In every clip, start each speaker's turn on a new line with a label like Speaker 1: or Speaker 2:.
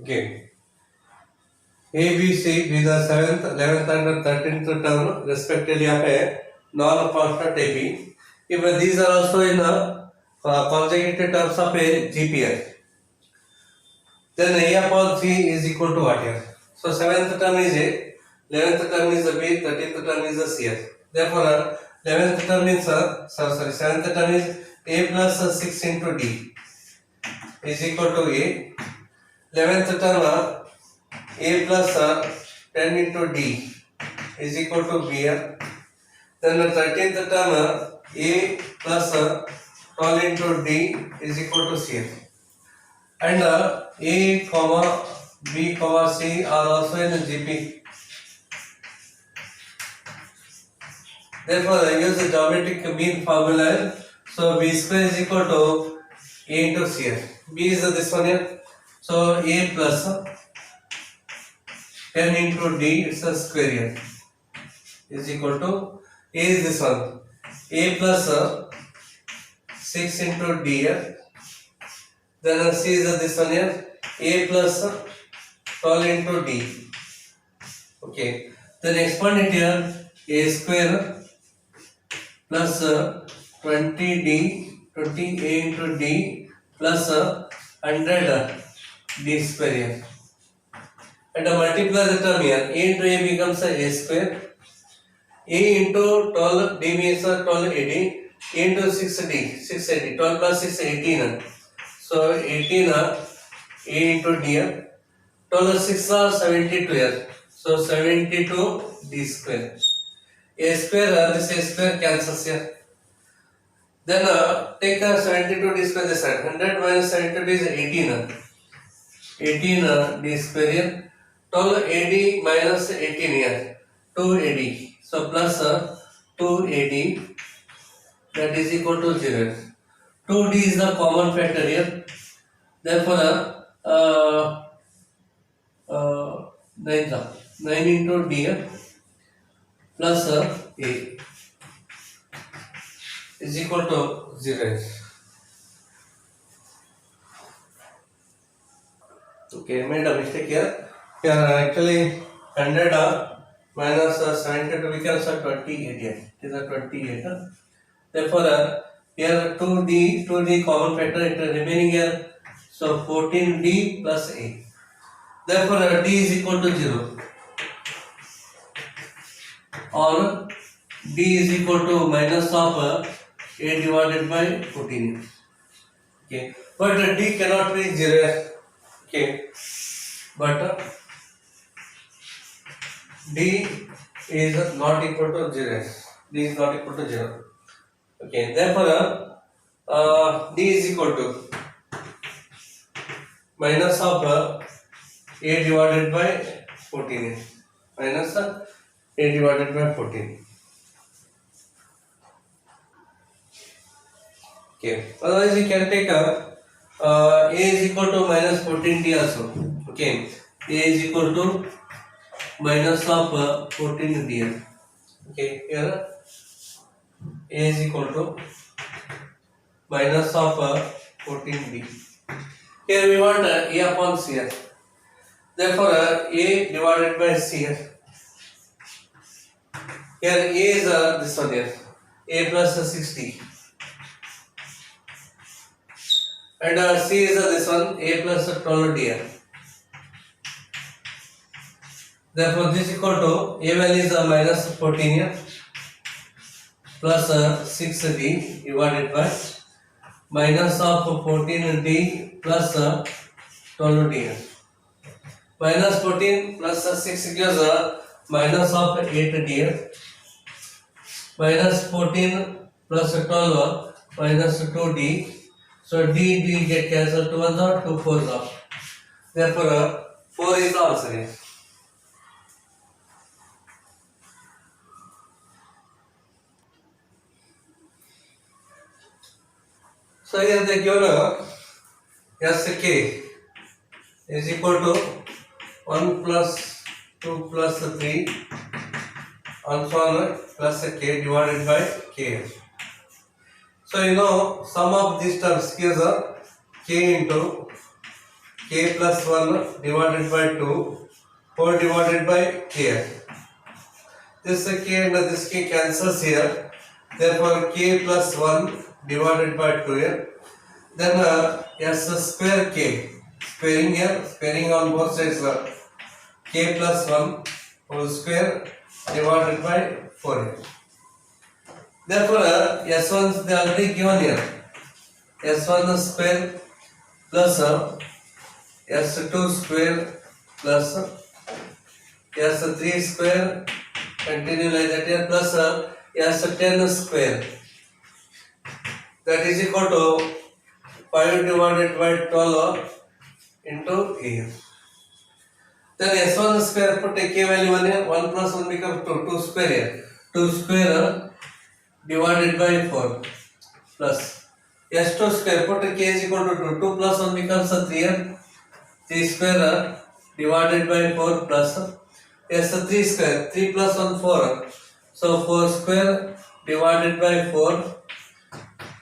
Speaker 1: Okay. A, B, C be the 7th, 11th and 13th term respectively of a non-constant AB. If these are also in consecutive terms of a GPF, then A upon C is equal to what here? So 7th term is A, 11th term is a B, 13th term is a CS. Therefore, 11th term is 7th term is A plus 6 into D is equal to A. 11th term A plus 10 into D is equal to B. Then the 13th term A plus 12 into D is equal to C. And A, comma B, comma C are also in GP. Therefore, I use the geometric mean formula. So B square is equal to A into C. B is this one here. So A plus 10 into D, it's a square here, is equal to A is this one. A plus 6 into D here. Then C is this one here. A plus 12 into D. Okay. Then expand it here. A square plus 20 A into D plus 100 D square here. And multiply the term here. A into A becomes A square. A into 12 D means 12 AD. A into 6D, 6 AD. 12 plus 6, 18. So 18 A into D. 12 6 are 72 here. So 72 D square. A square, this A square cancels here. Then take 72 D square this side. 100 minus 72 is 18. 18 D square here. 12 AD minus 18 here. 2 AD. So plus 2 AD, that is equal to 0. 2D is the common factor here. Therefore, 9 into D plus A is equal to 0. Okay, made a mistake here. Here actually 100 minus 72 becomes 28 here. It is a 28. Therefore, here 2D common factor, it is remaining here. So 14D plus A. Therefore, D is equal to 0. Or D is equal to minus of A divided by 14. Okay. But D cannot be 0. Okay. But D is not equal to 0. D is not equal to 0. Okay. Therefore, D is equal to minus of A divided by 14. Minus A divided by 14. Okay. Otherwise, you can take A is equal to minus 14D also. Okay. A is equal to minus of 14D. Okay. Here A is equal to minus of 14D. Here we want A upon C. Therefore, A divided by C. Here A is this one here. A plus 60. And C is this one, A plus 12 D. Therefore, this is equal to A value is minus 14 here plus 6D divided by minus of 14D plus 12D. Minus 14 plus 6 gives minus of 8D. Minus 14 plus 12 minus 2D. So D get cancelled, 2 ones are 2 4s are. Therefore, 4 is the answer here. So here they given Sk is equal to 1 plus 2 plus 3 and so on plus K divided by K. So you know sum of these terms gives K into k plus 1 divided by 2 4 divided by here. This k and this k cancels here. Therefore k plus 1 divided by 2 here. Then s square k. Squaring here, squaring on both sides. K plus 1 whole square divided by 4 here. Therefore s1 is already given here. S1 square plus S2 square plus S3 square, continue like that here, plus S10 square, that is equal to 5 divided by 12 into A. Then S1 square, put a k value 1 here, 1 plus 1 becomes 2, 2 square here, 2 square divided by 4 plus S2 square, put a k is equal to 2, 2 plus 1 becomes 3 here, 3 square divided by 4 plus S3 square, 3 plus 1 4, so 4 square divided by 4,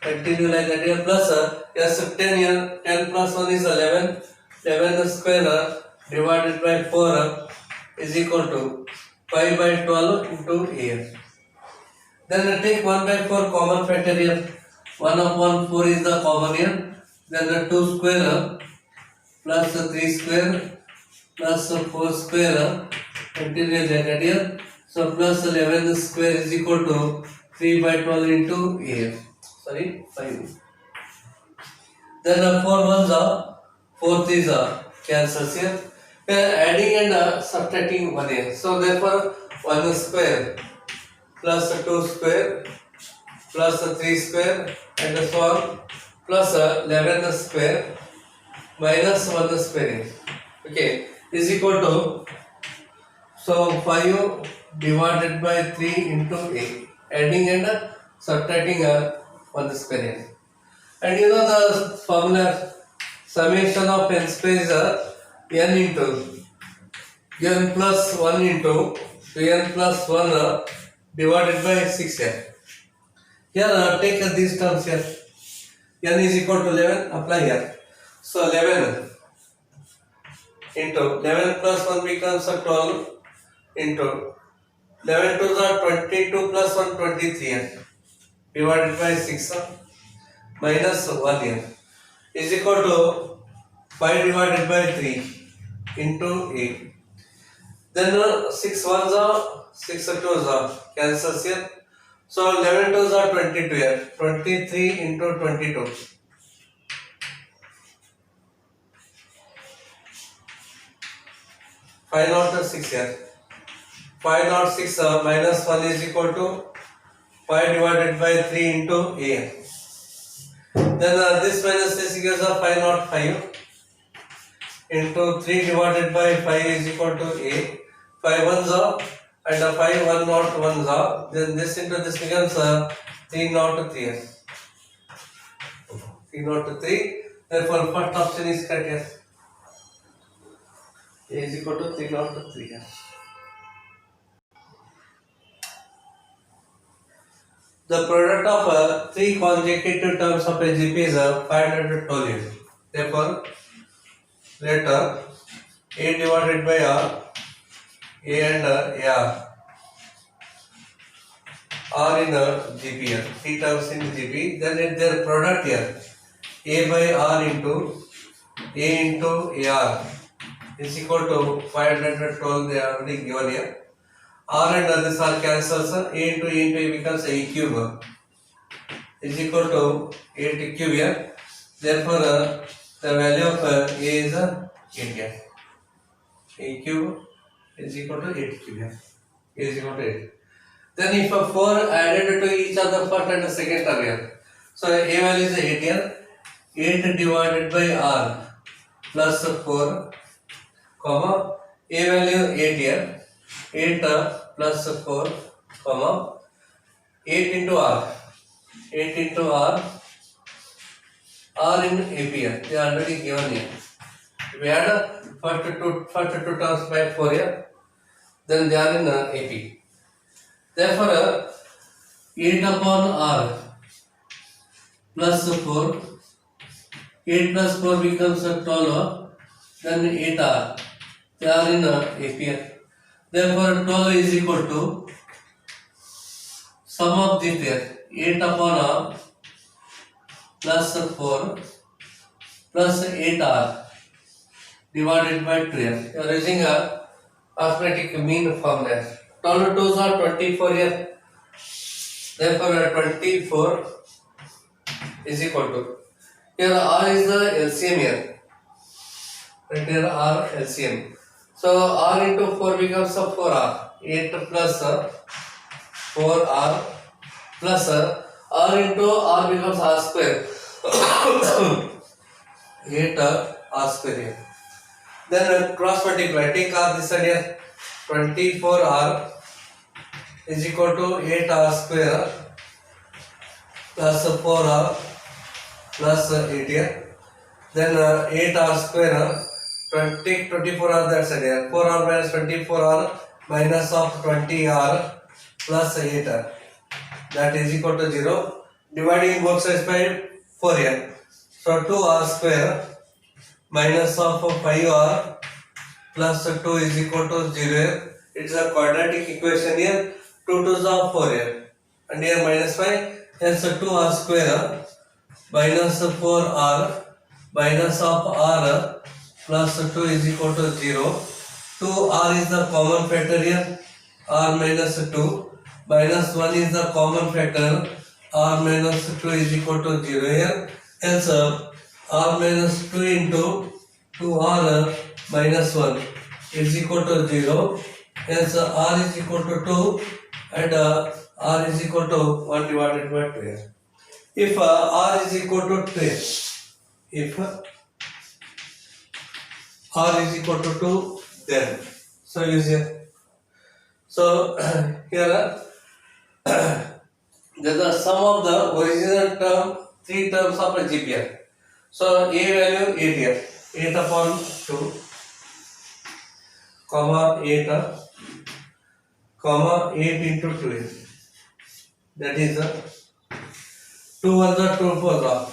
Speaker 1: continue like that here, plus S10 here, 10 plus 1 is 11, 11 square divided by 4 is equal to 5 by 12 into A. Then take 1 by 4 common factor here, 1 upon 4 is the common here, then 2 square plus 3 square plus 4 square, continue like that here, so plus 11 square is equal to 3 by 12 into A, sorry 5. Then 4 ones are, 4 threes are cancels here, we are adding and subtracting 1 here, so therefore 1 square plus 2 square plus 3 square and so on, plus 11 square minus 1 square, okay, is equal to, so 5 divided by 3 into A, adding and subtracting 1 square. And you know the formula, summation of n square is n into n plus 1 into n plus 1 divided by 6 here. Here take these terms here, n is equal to 11, apply here, so 11 into 11 plus 1 becomes 12 into 11 to the 22 plus 1 23 here, divided by 6 minus 1 here is equal to 5 divided by 3 into 8. Then 6 ones are 6 twos are cancels here, so 11 twos are 22 here, 23 into 22. 5 not 6 here. 5 not 6 minus 1 is equal to 5 divided by 3 into A. Then this minus this gives 5 not 5 into 3 divided by 5 is equal to A. 5 ones are and 5 1 not 1s are. Then this into this becomes 3 not 3. 3 not 3. Therefore, first option is correct here. A is equal to 3 not 3 here. The product of 3 consecutive terms of a GP is 512 units. Therefore, let A divided by R, A and R in GP here, 3 terms in GP, then their product here, A by R into AR is equal to 512, they are already given here. R and this R cancels, A into A becomes A cube is equal to 8 cube here. Therefore, the value of A is 8 here. A cube is equal to 8 cube here. A is equal to 8. Then if 4 added to each other first and second term here, so A value is 8 here. 8 divided by R plus 4, comma, A value 8 here. 8 plus 4, comma, 8 into R. 8 into R. R in AP here. They are already given here. We add first two terms by 4 here. Then they are in AP. Therefore, 8 upon R plus 4. 8 plus 4 becomes 12. then 8R. They are in APR. Therefore, 12 is equal to sum of the pair 8 upon R plus 4 plus 8R divided by 12. You are using a arithmetic mean formula. 12 2s are 24 here. Therefore, 24 is equal to. Here R is the LCM here. Right here R LCM. So R into 4 becomes a 4R. 8 plus 4R plus R into R becomes R square. 8 R square here. Then cross multiply. Take R this side here. 24R is equal to 8R square plus 4R plus 8 here. Then 8R square. Take 24R that side here. 4R minus 24R minus of 20R plus 8R. That is equal to 0. Dividing both sides by 4 here. So 2R square minus of 5R plus 2 is equal to 0 here. It is a quadratic equation here. 2 2s are 4 here. And here minus 5. Hence 2R square minus 4R minus of R plus 2 is equal to 0. 2R is the common factor here. R minus 2 minus 1 is the common factor. R minus 2 is equal to 0 here. Hence R minus 2 into 2R minus 1 is equal to 0. Hence R is equal to 2 and R is equal to 1 divided by 2 here. If R is equal to 12, if R is equal to 2, then so use here. So here there is the sum of the original term, 3 terms of a GPR. So A value 8 here, 8 upon 2, comma 8, comma 8 into 2. That is 2 1s are 2 4s are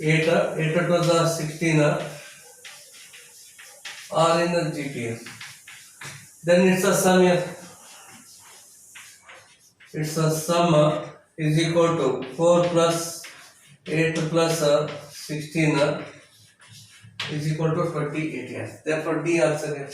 Speaker 1: 8, 8 2s are 16 are in the GPR. Then it's a sum here. It's a sum is equal to 4 plus 8 plus 16 is equal to 28 here. Therefore D answer here.